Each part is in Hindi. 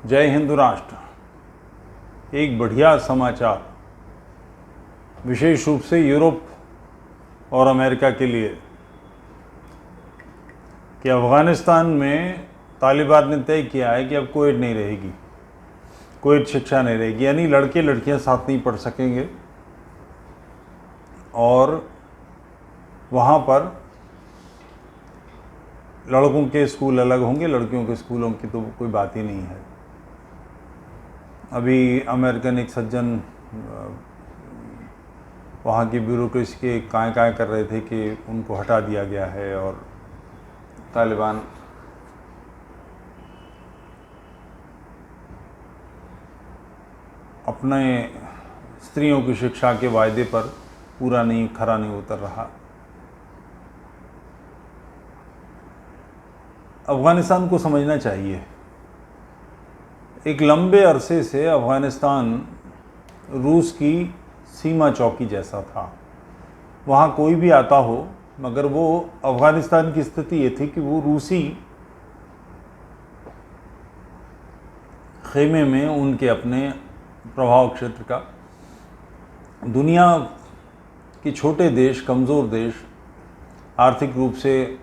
जय हिंद राष्ट्र। एक बढ़िया समाचार विशेष रूप से यूरोप और अमेरिका के लिए कि अफ़गानिस्तान में तालिबान ने तय किया है कि अब कोविड नहीं रहेगी, कोविड शिक्षा नहीं रहेगी, यानी लड़के लड़कियां साथ नहीं पढ़ सकेंगे और वहाँ पर लड़कों के स्कूल अलग होंगे, लड़कियों के स्कूलों की तो कोई बात ही नहीं है। अभी अमेरिकन एक सज्जन वहाँ की ब्यूरोक्रेसी के काय कर रहे थे कि उनको हटा दिया गया है और तालिबान अपने स्त्रियों की शिक्षा के वायदे पर खरा नहीं उतर रहा। अफ़गानिस्तान को समझना चाहिए, एक लंबे अरसे से अफ़गानिस्तान रूस की सीमा चौकी जैसा था। वहाँ कोई भी आता हो, मगर वो अफ़गानिस्तान की स्थिति ये थी कि वो रूसी खेमे में उनके अपने प्रभाव क्षेत्र का, दुनिया के छोटे देश, कमज़ोर देश, आर्थिक रूप से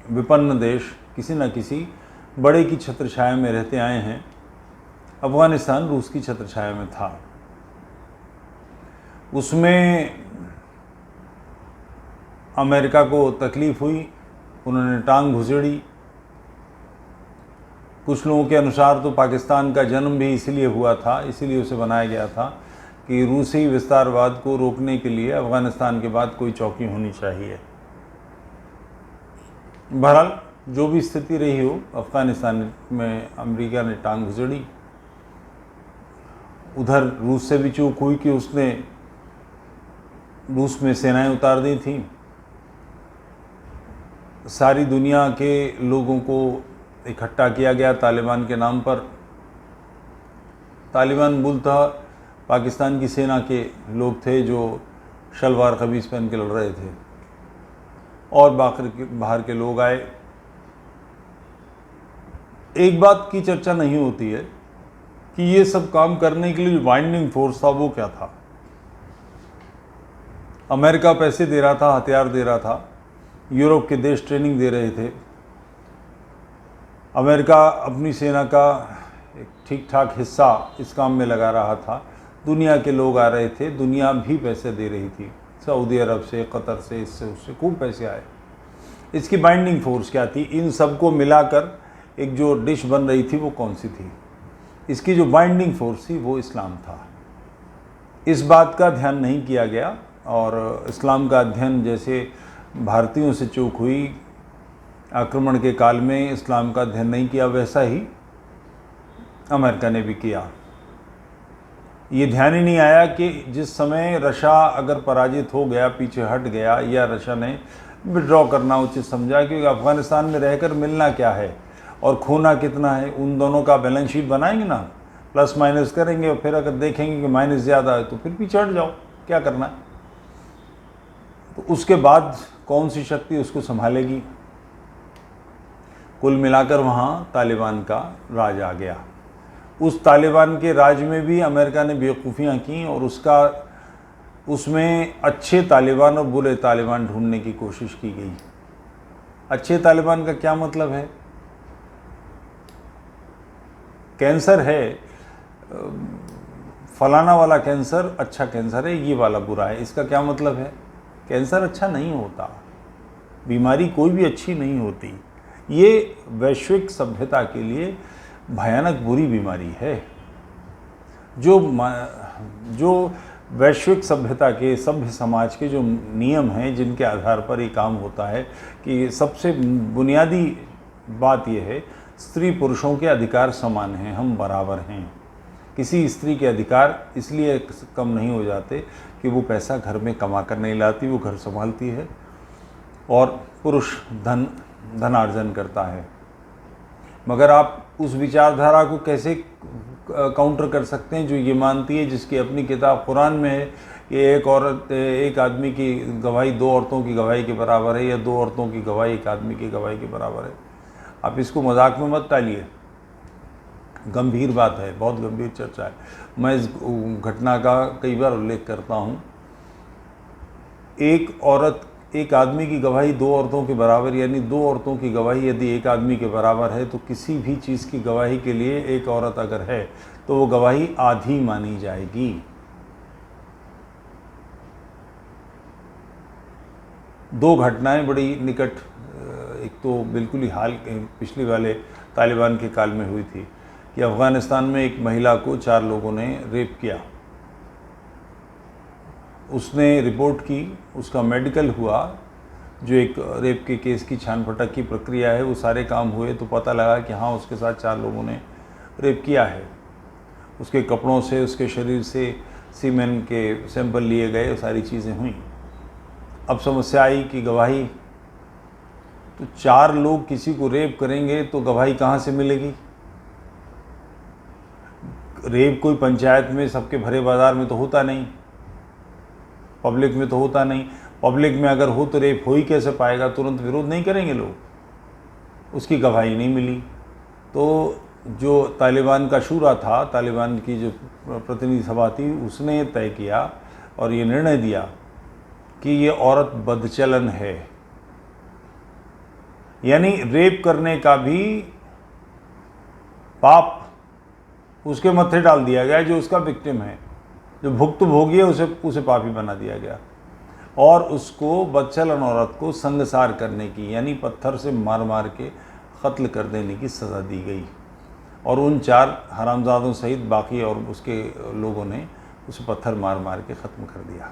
विपन्न देश किसी न किसी बड़े की छत्रछाया में रहते आए हैं। अफ़गानिस्तान रूस की छत्रछाया में था। उसमें अमेरिका को तकलीफ़ हुई, उन्होंने टांग घुसेड़ी। कुछ लोगों के अनुसार तो पाकिस्तान का जन्म भी इसीलिए हुआ था, इसीलिए उसे बनाया गया था कि रूसी विस्तारवाद को रोकने के लिए अफ़गानिस्तान के बाद कोई चौकी होनी चाहिए। बहरहाल जो भी स्थिति रही हो, अफ़गानिस्तान में अमेरिका ने टांग घुसेड़ी। उधर रूस से भी चूक हुई कि उसने रूस में सेनाएं उतार दी थी। सारी दुनिया के लोगों को इकट्ठा किया गया तालिबान के नाम पर। तालिबान मूलतः पाकिस्तान की सेना के लोग थे जो शलवार कमीज़ पहन के लड़ रहे थे और बाहर के लोग आए। एक बात की चर्चा नहीं होती है कि ये सब काम करने के लिए जो बाइंडिंग फोर्स था वो क्या था। अमेरिका पैसे दे रहा था, हथियार दे रहा था, यूरोप के देश ट्रेनिंग दे रहे थे, अमेरिका अपनी सेना का एक ठीक ठाक हिस्सा इस काम में लगा रहा था, दुनिया के लोग आ रहे थे, दुनिया भी पैसे दे रही थी, सऊदी अरब से, कतर से, इससे उससे खूब पैसे आए। इसकी बाइंडिंग फोर्स क्या थी? इन सबको मिलाकर एक जो डिश बन रही थी वो कौन सी थी? इसकी जो बाइंडिंग फोर्स थी वो इस्लाम था। इस बात का ध्यान नहीं किया गया और इस्लाम का अध्ययन जैसे भारतीयों से चूक हुई, आक्रमण के काल में इस्लाम का अध्ययन नहीं किया, वैसा ही अमेरिका ने भी किया। ये ध्यान ही नहीं आया कि जिस समय रशिया अगर पराजित हो गया, पीछे हट गया, या रशिया ने विड्रॉ करना उचित समझा, क्योंकि अफ़गानिस्तान में रहकर मिलना क्या है और खोना कितना है, उन दोनों का बैलेंस शीट बनाएंगे ना, प्लस माइनस करेंगे और फिर अगर देखेंगे कि माइनस ज़्यादा है तो फिर पीछे हट जाओ, क्या करना है। तो उसके बाद कौन सी शक्ति उसको संभालेगी? कुल मिलाकर वहाँ तालिबान का राज आ गया। उस तालिबान के राज में भी अमेरिका ने बेवकूफ़ियाँ की और उसमें अच्छे तालिबान और बुरे तालिबान ढूंढने की कोशिश की गई। अच्छे तालिबान का क्या मतलब है? कैंसर है, फलाना वाला कैंसर अच्छा कैंसर है, ये वाला बुरा है, इसका क्या मतलब है? कैंसर अच्छा नहीं होता, बीमारी कोई भी अच्छी नहीं होती। ये वैश्विक सभ्यता के लिए भयानक बुरी बीमारी है। जो वैश्विक सभ्यता के, सभ्य समाज के जो नियम हैं, जिनके आधार पर ये काम होता है कि सबसे बुनियादी बात यह है, स्त्री पुरुषों के अधिकार समान हैं, हम बराबर हैं। किसी स्त्री के अधिकार इसलिए कम नहीं हो जाते कि वो पैसा घर में कमा कर नहीं लाती, वो घर संभालती है और पुरुष धनार्जन करता है। मगर आप उस विचारधारा को कैसे काउंटर कर सकते हैं जो ये मानती है, जिसकी अपनी किताब कुरान में है कि एक आदमी की गवाही 2 औरतों की गवाही के बराबर है, या 2 औरतों की गवाही 1 आदमी की गवाही के बराबर है। आप इसको मजाक में मत टालिए। गंभीर बात है, बहुत गंभीर चर्चा है। मैं इस घटना का कई बार उल्लेख करता हूँ। एक आदमी की गवाही दो औरतों के बराबर, यानी दो औरतों की गवाही यदि एक आदमी के बराबर है तो किसी भी चीज़ की गवाही के लिए एक औरत अगर है तो वो गवाही आधी मानी जाएगी। दो घटनाएं बड़ी निकट, एक तो बिल्कुल ही हाल पिछले वाले तालिबान के काल में हुई थी कि अफ़गानिस्तान में एक महिला को 4 लोगों ने रेप किया। उसने रिपोर्ट की, उसका मेडिकल हुआ, जो एक रेप के केस की छान फटक की प्रक्रिया है वो सारे काम हुए तो पता लगा कि हाँ उसके साथ 4 लोगों ने रेप किया है। उसके कपड़ों से, उसके शरीर से सीमेन के सैंपल लिए गए, सारी चीज़ें हुई। अब समस्या आई कि गवाही, तो 4 लोग किसी को रेप करेंगे तो गवाही कहाँ से मिलेगी? रेप कोई पंचायत में सबके भरे बाजार में तो होता नहीं, पब्लिक में तो होता नहीं। पब्लिक में अगर हो तो रेप हो ही कैसे पाएगा? तुरंत विरोध नहीं करेंगे लोग। उसकी गवाही नहीं मिली। तो जो तालिबान का शूरा था, तालिबान की जो प्रतिनिधि सभा थी, उसने तय किया और ये निर्णय दिया कि ये औरत बदचलन है, यानी रेप करने का भी पाप उसके मत्थे डाल दिया गया। जो उसका विक्टिम है, जो भुक्तभोगी है, उसे पापी बना दिया गया और उसको बदचलन औरत को संगसार करने की, यानी पत्थर से मार मार के कत्ल कर देने की सज़ा दी गई। और उन 4 हरामजादों सहित बाकी और उसके लोगों ने उसे पत्थर मार मार के ख़त्म कर दिया।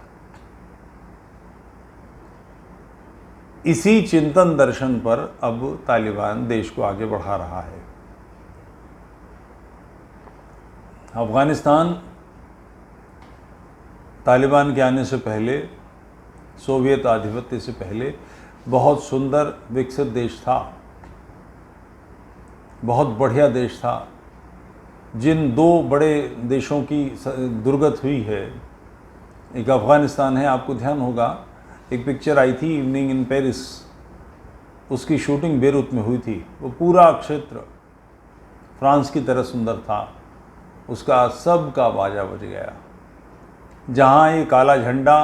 इसी चिंतन दर्शन पर अब तालिबान देश को आगे बढ़ा रहा है। अफ़गानिस्तान तालिबान के आने से पहले, सोवियत आधिपत्य से पहले बहुत सुंदर विकसित देश था, बहुत बढ़िया देश था। जिन 2 बड़े देशों की दुर्गत हुई है, एक अफ़गानिस्तान है, आपको ध्यान होगा एक पिक्चर आई थी इवनिंग इन पेरिस, उसकी शूटिंग बेरूत में हुई थी। वो पूरा क्षेत्र फ्रांस की तरह सुंदर था, उसका सब का बाजा बज गया। जहाँ ये काला झंडा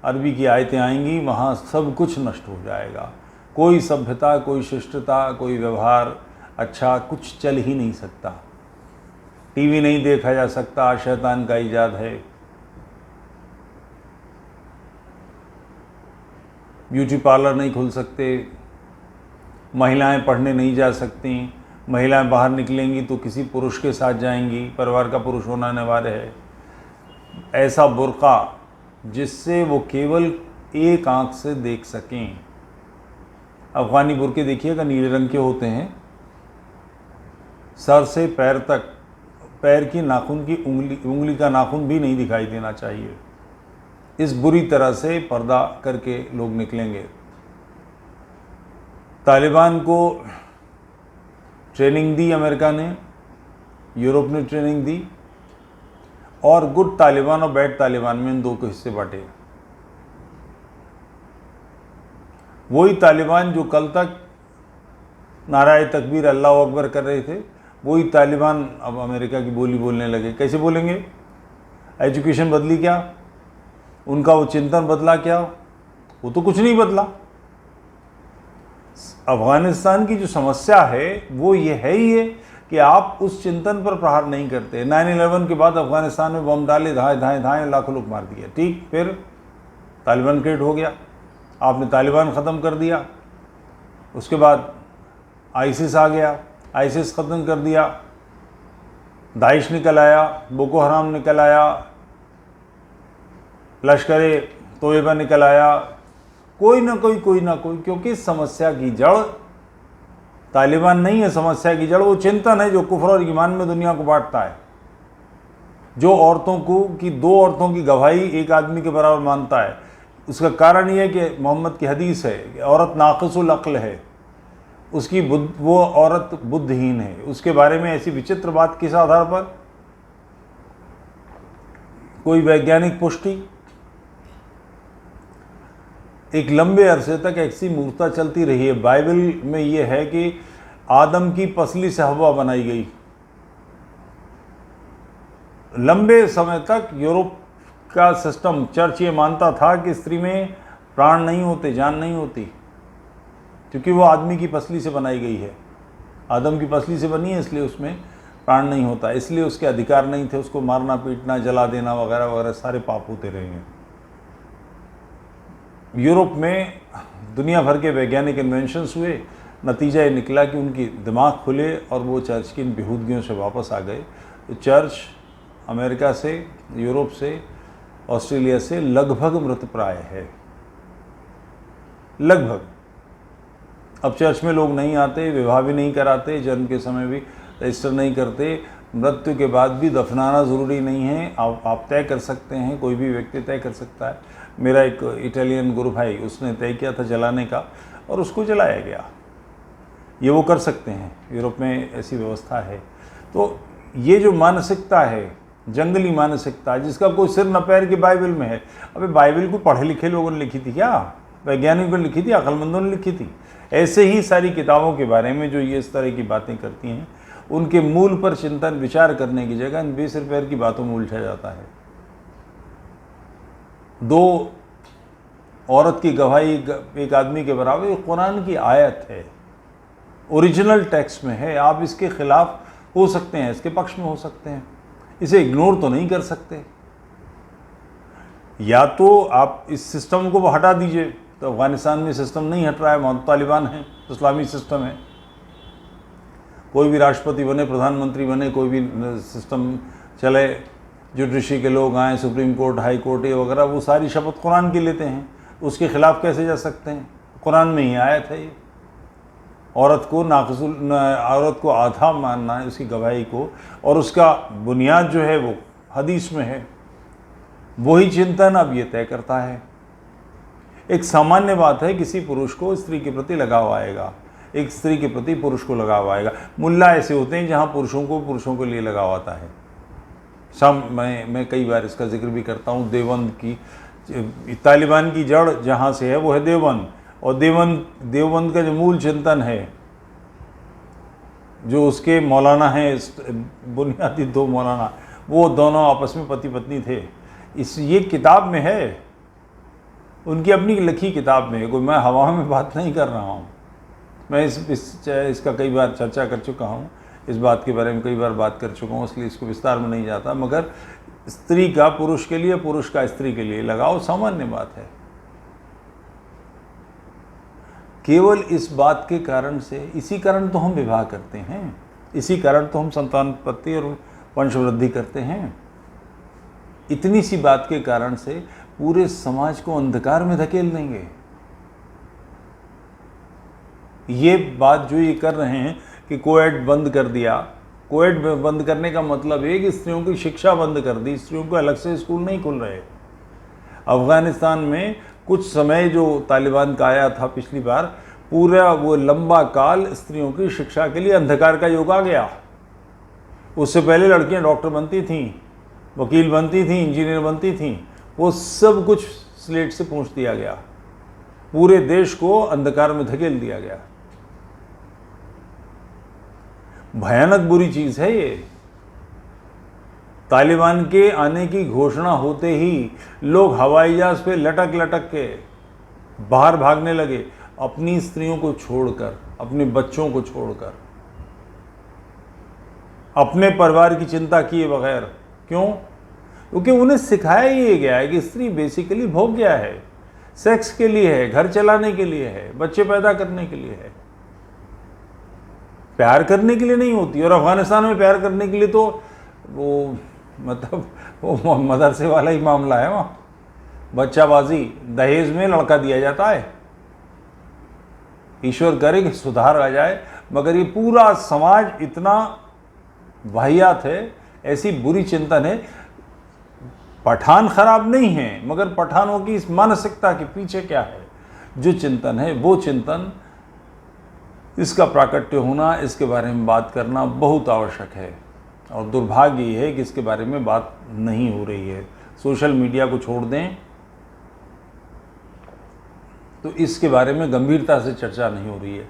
अरबी की आयतें आएंगी वहाँ सब कुछ नष्ट हो जाएगा। कोई सभ्यता, कोई शिष्टता, कोई व्यवहार अच्छा कुछ चल ही नहीं सकता। टीवी नहीं देखा जा सकता, शैतान का ईजाद है। ब्यूटी पार्लर नहीं खुल सकते, महिलाएं पढ़ने नहीं जा सकती, महिलाएं बाहर निकलेंगी तो किसी पुरुष के साथ जाएंगी, परिवार का पुरुष होना अनिवार्य है। ऐसा बुर्का जिससे वो केवल एक आंख से देख सकें। अफ़गानी बुर्के देखिएगा, नीले रंग के होते हैं, सर से पैर तक, पैर की नाखून की उंगली का नाखून भी नहीं दिखाई देना चाहिए। इस बुरी तरह से पर्दा करके लोग निकलेंगे। तालिबान को ट्रेनिंग दी अमेरिका ने, यूरोप ने ट्रेनिंग दी, और गुड तालिबान और बैड तालिबान में इन 2 के हिस्से बांटे। वही तालिबान जो कल तक नाराए तकबीर अल्लाह अकबर कर रहे थे, वही तालिबान अब अमेरिका की बोली बोलने लगे। कैसे बोलेंगे? एजुकेशन बदली क्या? उनका वो चिंतन बदला क्या? वो तो कुछ नहीं बदला। अफ़गानिस्तान की जो समस्या है वो ये है ही है कि आप उस चिंतन पर प्रहार नहीं करते। 9/11 के बाद अफ़गानिस्तान में बम डाले, धाए धाए धाए, लाखों लोग मार दिए। ठीक, फिर तालिबान क्रिएट हो गया, आपने तालिबान ख़त्म कर दिया। उसके बाद आईसिस आ गया, आईसिस ख़त्म कर दिया, दाइश निकल आया, बोको हराम निकल आया, लश्कर तोयबा निकल आया, कोई ना कोई, क्योंकि समस्या की जड़ तालिबान नहीं है। समस्या की जड़ वो चिंतन है जो कुफ्र और ईमान में दुनिया को बांटता है, जो औरतों को की 2 औरतों की गवाही एक आदमी के बराबर मानता है। उसका कारण ये है कि मोहम्मद की हदीस है कि औरत नाक़िसुल अक्ल है, उसकी वो औरत बुद्धहीन है। उसके बारे में ऐसी विचित्र बात किस आधार पर? कोई वैज्ञानिक पुष्टि? एक लंबे अरसे तक ऐसी मूर्खता चलती रही है। बाइबल में ये है कि आदम की पसली से हवा बनाई गई, लंबे समय तक यूरोप का सिस्टम, चर्च ये मानता था कि स्त्री में प्राण नहीं होते, जान नहीं होती, क्योंकि वो आदमी की पसली से बनाई गई है, आदम की पसली से बनी है, इसलिए उसमें प्राण नहीं होता, इसलिए उसके अधिकार नहीं थे, उसको मारना पीटना जला देना वगैरह वगैरह सारे पाप होते रहेंगे। यूरोप में दुनिया भर के वैज्ञानिक इन्वेंशंस हुए, नतीजा ये निकला कि उनकी दिमाग खुले और वो चर्च की इन बेहूदगियों से वापस आ गए। तो चर्च अमेरिका से, यूरोप से, ऑस्ट्रेलिया से लगभग मृतप्राय है, लगभग। अब चर्च में लोग नहीं आते, विवाह भी नहीं कराते, जन्म के समय भी रजिस्टर नहीं करते, मृत्यु के बाद भी दफनाना ज़रूरी नहीं है, आप तय कर सकते हैं, कोई भी व्यक्ति तय कर सकता है। मेरा एक इटालियन गुरु भाई, उसने तय किया था जलाने का और उसको जलाया गया। ये वो कर सकते हैं, यूरोप में ऐसी व्यवस्था है। तो ये जो मानसिकता है, जंगली मानसिकता, जिसका कोई सिर न पैर की बाइबल में है। अबे बाइबल को पढ़े लिखे लोगों ने लिखी थी क्या? वैज्ञानिकों ने लिखी थी, अक्लमंदों ने लिखी थी? ऐसे ही सारी किताबों के बारे में जो ये इस तरह की बातें करती हैं, उनके मूल पर चिंतन विचार करने की जगह इन बेसिर पैर की बातों में उलझा जाता है। 2 औरत की गवाही एक आदमी के बराबर, ये कुरान की आयत है, ओरिजिनल टेक्स्ट में है। आप इसके खिलाफ हो सकते हैं, इसके पक्ष में हो सकते हैं, इसे इग्नोर तो नहीं कर सकते। या तो आप इस सिस्टम को हटा दीजिए, तो अफगानिस्तान में सिस्टम नहीं हट रहा है, वहाँ तालिबान है, इस्लामी सिस्टम है। कोई भी राष्ट्रपति बने, प्रधानमंत्री बने, कोई भी सिस्टम चले, जुडिशरी के लोग आए, सुप्रीम कोर्ट, हाई कोर्ट ये वगैरह, वो सारी शपथ कुरान की लेते हैं, उसके खिलाफ कैसे जा सकते हैं? कुरान में ही आयत है ये। औरत को आधा मानना है उसकी गवाही को, और उसका बुनियाद जो है वो हदीस में है। वही चिंतन अब ये तय करता है। एक सामान्य बात है, किसी पुरुष को स्त्री के प्रति लगाव आएगा, एक स्त्री के प्रति पुरुष को लगाव आएगा। मुल्ला ऐसे होते हैं जहाँ पुरुषों के लिए लगाव आता है। मैं कई बार इसका जिक्र भी करता हूँ। देवबंद की, तालिबान की जड़ जहाँ से है वो है देवबंद, और देवबंद का जो मूल चिंतन है, जो उसके मौलाना हैं, बुनियादी 2 मौलाना, वो दोनों आपस में पति पत्नी थे। ये किताब में है, उनकी अपनी लिखी किताब में है। कोई मैं हवा में बात नहीं कर रहा हूँ। मैं इसका कई बार चर्चा कर चुका हूँ, इस बात के बारे में कई बार बात कर चुका हूँ, इसलिए इसको विस्तार में नहीं जाता। मगर स्त्री का पुरुष के लिए, पुरुष का स्त्री के लिए लगाव सामान्य बात है। केवल इस बात के कारण से, इसी कारण तो हम विवाह करते हैं, इसी कारण तो हम संतानोत्पत्ति और वंशवृद्धि करते हैं। इतनी सी बात के कारण से पूरे समाज को अंधकार में धकेल देंगे। ये बात जो ये कर रहे हैं कि कोएड बंद कर दिया, कोएड बंद करने का मतलब है कि स्त्रियों की शिक्षा बंद कर दी, स्त्रियों को अलग से स्कूल नहीं खुल रहे। अफगानिस्तान में कुछ समय जो तालिबान का आया था पिछली बार, पूरा वो लंबा काल स्त्रियों की शिक्षा के लिए अंधकार का युग आ गया। उससे पहले लड़कियां डॉक्टर बनती थीं, वकील बनती थीं, इंजीनियर बनती थीं, वो सब कुछ स्लेट से पूछ दिया गया, पूरे देश को अंधकार में धकेल दिया गया। भयानक बुरी चीज है ये। तालिबान के आने की घोषणा होते ही लोग हवाई जहाज पे लटक लटक के बाहर भागने लगे, अपनी स्त्रियों को छोड़कर, अपने बच्चों को छोड़कर, अपने परिवार की चिंता किए बगैर। क्यों? क्योंकि उन्हें सिखाया ही गया है कि स्त्री बेसिकली भोग्य है, सेक्स के लिए है, घर चलाने के लिए है, बच्चे पैदा करने के लिए है, प्यार करने के लिए नहीं होती। और अफगानिस्तान में प्यार करने के लिए तो वो मतलब वो मदरसे वाला ही मामला है। वहाँ बच्चाबाजी, दहेज में लड़का दिया जाता है। ईश्वर करे कि सुधार आ जाए, मगर ये पूरा समाज इतना वाहियात है, ऐसी बुरी चिंतन है। पठान खराब नहीं है, मगर पठानों की इस मानसिकता के पीछे क्या है, जो चिंतन है, वो चिंतन, इसका प्राकट्य होना, इसके बारे में बात करना बहुत आवश्यक है। और दुर्भाग्य ये है कि इसके बारे में बात नहीं हो रही है। सोशल मीडिया को छोड़ दें तो इसके बारे में गंभीरता से चर्चा नहीं हो रही है।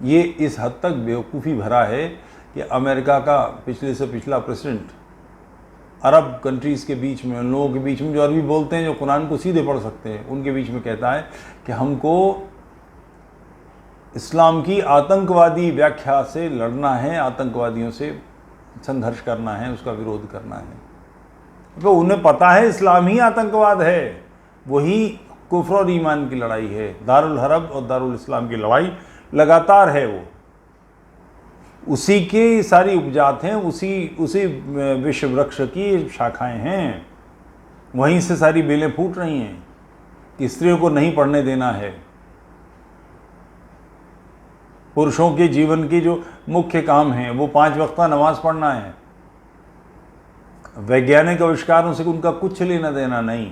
ये इस हद तक बेवकूफ़ी भरा है कि अमेरिका का पिछले से पिछला प्रेसिडेंट अरब कंट्रीज़ के बीच में, उन लोगों के बीच में जो अरबी बोलते हैं, जो कुरान को सीधे पढ़ सकते हैं, उनके बीच में कहता है कि हमको इस्लाम की आतंकवादी व्याख्या से लड़ना है, आतंकवादियों से संघर्ष करना है, उसका विरोध करना है। तो उन्हें पता है इस्लाम ही आतंकवाद है, वही कुफ्र और ईमान की लड़ाई है। दारुल हरब और दारुल इस्लाम की लड़ाई लगातार है, वो उसी की सारी उपजात हैं, उसी विश्व वृक्ष की शाखाएं हैं, वहीं से सारी बेलें फूट रही हैं कि स्त्रियों को नहीं पढ़ने देना है। पुरुषों के जीवन की जो मुख्य काम है वो 5 वक्त नमाज पढ़ना है। वैज्ञानिक आविष्कारों से उनका कुछ लेना देना नहीं।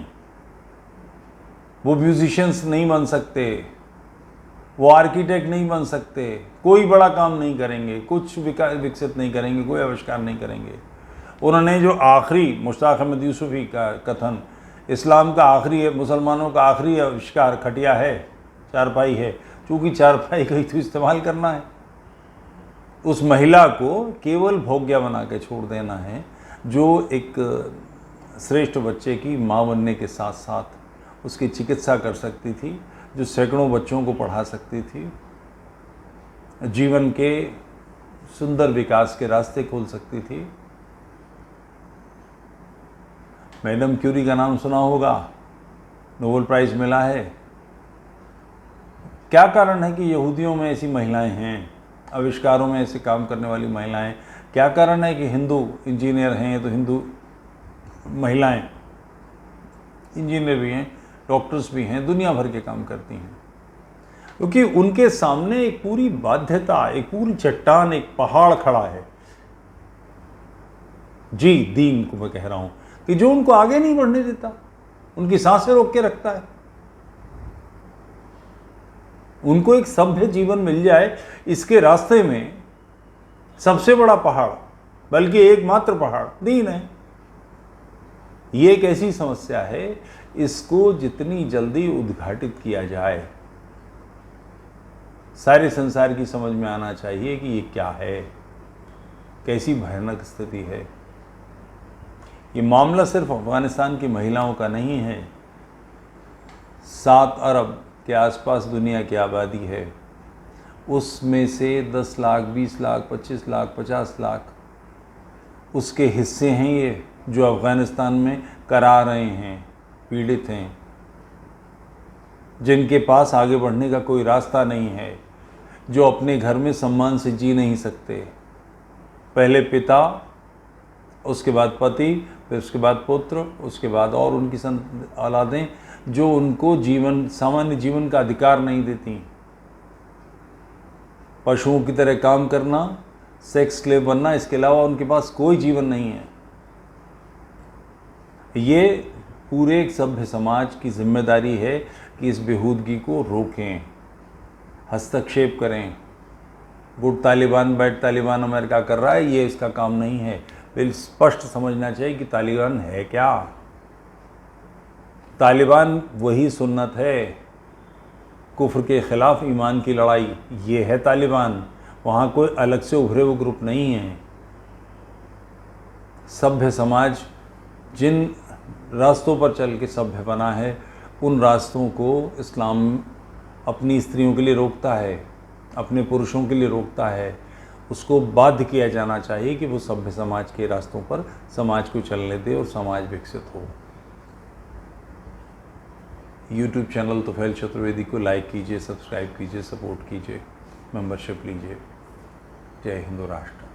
वो म्यूजिशियंस नहीं बन सकते, वो आर्किटेक्ट नहीं बन सकते, कोई बड़ा काम नहीं करेंगे, कुछ विकसित नहीं करेंगे, कोई आविष्कार नहीं करेंगे। उन्होंने जो आखिरी मुश्ताक अहमद यूसुफी का कथन, इस्लाम का आखिरी, मुसलमानों का आखिरी आविष्कार खटिया है, चारपाई है, क्योंकि चारपाई का ही तो इस्तेमाल करना है। उस महिला को केवल भोग्या बना के छोड़ देना है, जो एक श्रेष्ठ बच्चे की माँ बनने के साथ साथ उसकी चिकित्सा कर सकती थी, जो सैकड़ों बच्चों को पढ़ा सकती थी, जीवन के सुंदर विकास के रास्ते खोल सकती थी। मैडम क्यूरी का नाम सुना होगा, नोबेल प्राइज़ मिला है। क्या कारण है कि यहूदियों में ऐसी महिलाएं हैं, आविष्कारों में ऐसे काम करने वाली महिलाएं? क्या कारण है कि हिंदू इंजीनियर हैं तो हिंदू महिलाएं इंजीनियर भी हैं, डॉक्टर्स भी हैं, दुनिया भर के काम करती हैं? क्योंकि उनके सामने एक पूरी बाध्यता, एक पूरी चट्टान, एक पहाड़ खड़ा है। जी, दीन को मैं कह रहा हूं कि जो उनको आगे नहीं बढ़ने देता, उनकी सांसें रोक के रखता है। उनको एक सभ्य जीवन मिल जाए, इसके रास्ते में सबसे बड़ा पहाड़, बल्कि एकमात्र पहाड़ दीन है। ये एक ऐसी समस्या है, इसको जितनी जल्दी उद्घाटित किया जाए, सारे संसार की समझ में आना चाहिए कि ये क्या है, कैसी भयानक स्थिति है। ये मामला सिर्फ अफगानिस्तान की महिलाओं का नहीं है। 7 अरब के आसपास दुनिया की आबादी है, उसमें से 10 लाख, 20 लाख, 25 लाख, 50 लाख उसके हिस्से हैं ये, जो अफ़गानिस्तान में करा रहे हैं, पीड़ित हैं, जिनके पास आगे बढ़ने का कोई रास्ता नहीं है, जो अपने घर में सम्मान से जी नहीं सकते। पहले पिता, उसके बाद पति, फिर उसके बाद पुत्र, उसके बाद और उनकी औलादें, जो उनको जीवन, सामान्य जीवन का अधिकार नहीं देती। पशुओं की तरह काम करना, सेक्स स्लेव बनना, इसके अलावा उनके पास कोई जीवन नहीं है। ये पूरे एक सभ्य समाज की जिम्मेदारी है कि इस बेहूदगी को रोकें, हस्तक्षेप करें। Good Taliban bad Taliban America कर रहा है, ये इसका काम नहीं है। फिर स्पष्ट समझना चाहिए कि तालिबान है क्या। तालिबान वही सुन्नत है, कुफ्र के ख़िलाफ़ ईमान की लड़ाई, ये है तालिबान। वहाँ कोई अलग से उभरे हुए ग्रुप नहीं है। सभ्य समाज जिन रास्तों पर चल के सभ्य बना है, उन रास्तों को इस्लाम अपनी स्त्रियों के लिए रोकता है, अपने पुरुषों के लिए रोकता है। उसको बाध्य किया जाना चाहिए कि वो सभ्य समाज के रास्तों पर समाज को चलने दे और समाज विकसित हो। यूट्यूब चैनल तुफैल चतुर्वेदी को लाइक कीजिए, सब्सक्राइब कीजिए, सपोर्ट कीजिए, मेंबरशिप लीजिए। जय हिंद राष्ट्र।